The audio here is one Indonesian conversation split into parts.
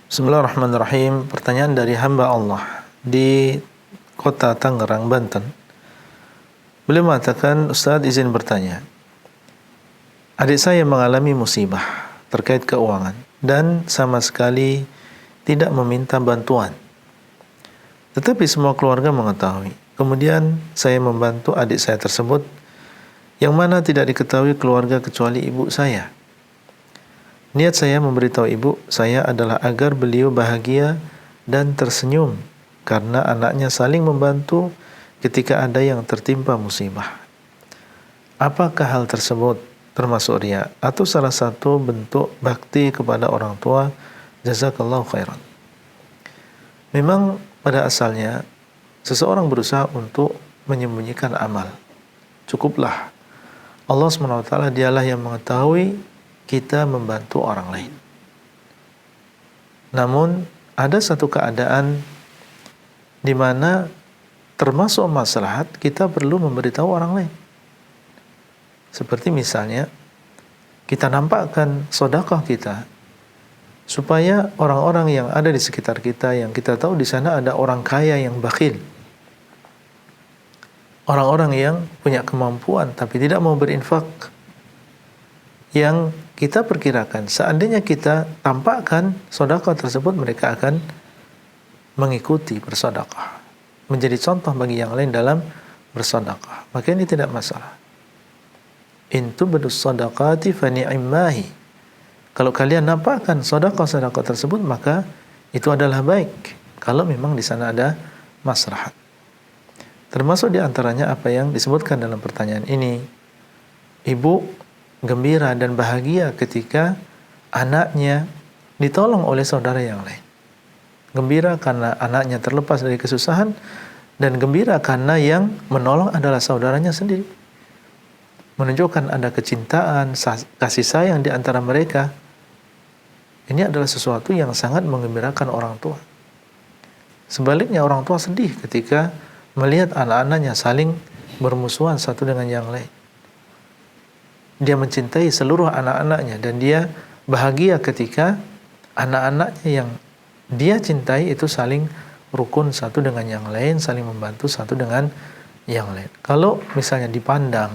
Bismillahirrahmanirrahim. Pertanyaan dari hamba Allah di kota Tangerang, Banten. Beliau mengatakan, Ustaz izin bertanya. Adik saya mengalami musibah terkait keuangan dan sama sekali tidak meminta bantuan. Tetapi semua keluarga mengetahui. Kemudian saya membantu adik saya tersebut yang mana tidak diketahui keluarga kecuali ibu saya. Niat saya memberitahu ibu saya adalah agar beliau bahagia dan tersenyum karena anaknya saling membantu ketika ada yang tertimpa musibah. Apakah hal tersebut termasuk riya atau salah satu bentuk bakti kepada orang tua? Jazakallahu khairan. Memang pada asalnya seseorang berusaha untuk menyembunyikan amal. Cukuplah Allah SWT dialah yang mengetahui kita membantu orang lain. Namun ada satu keadaan di mana termasuk maslahat kita perlu memberitahu orang lain. Seperti misalnya kita nampakkan sedekah kita supaya orang-orang yang ada di sekitar kita, yang kita tahu di sana ada orang kaya yang bakhil, orang-orang yang punya kemampuan tapi tidak mau berinfak, yang kita perkirakan seandainya kita tampakkan sedekah tersebut mereka akan mengikuti bersedekah, menjadi contoh bagi yang lain dalam bersedekah. Maka ini tidak masalah. In tubdu shadaqati fa ni'mahi. Kalau kalian nampakkan sedekah-sedekah tersebut maka itu adalah baik kalau memang di sana ada maslahat. Termasuk di antaranya apa yang disebutkan dalam pertanyaan ini. Ibu gembira dan bahagia ketika anaknya ditolong oleh saudara yang lain. Gembira karena anaknya terlepas dari kesusahan dan gembira karena yang menolong adalah saudaranya sendiri. Menunjukkan ada kecintaan, kasih sayang di antara mereka. Ini adalah sesuatu yang sangat menggembirakan orang tua. Sebaliknya orang tua sedih ketika melihat anak-anaknya saling bermusuhan satu dengan yang lain. Dia mencintai seluruh anak-anaknya dan dia bahagia ketika anak-anaknya yang dia cintai itu saling rukun satu dengan yang lain, saling membantu satu dengan yang lain. Kalau misalnya dipandang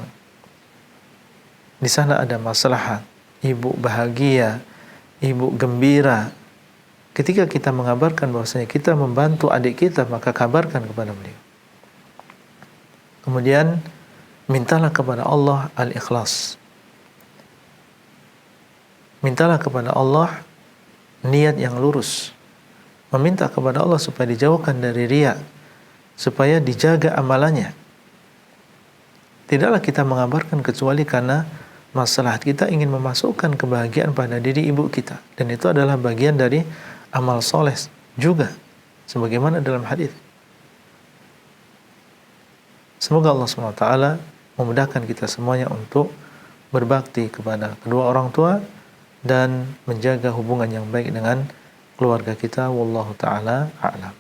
di sana ada maslahat, ibu bahagia, ibu gembira, ketika kita mengabarkan bahwasanya kita membantu adik kita, maka kabarkan kepada beliau. Kemudian mintalah kepada Allah al-ikhlas. Mintalah kepada Allah niat yang lurus. Meminta kepada Allah supaya dijauhkan dari riya, supaya dijaga amalannya. Tidaklah kita mengabarkan kecuali karena masalah kita ingin memasukkan kebahagiaan pada diri ibu kita, dan itu adalah bagian dari amal soleh juga, sebagaimana dalam hadis. Semoga Allah SWT memudahkan kita semuanya untuk berbakti kepada kedua orang tua dan menjaga hubungan yang baik dengan keluarga kita. Wallahu ta'ala a'lam.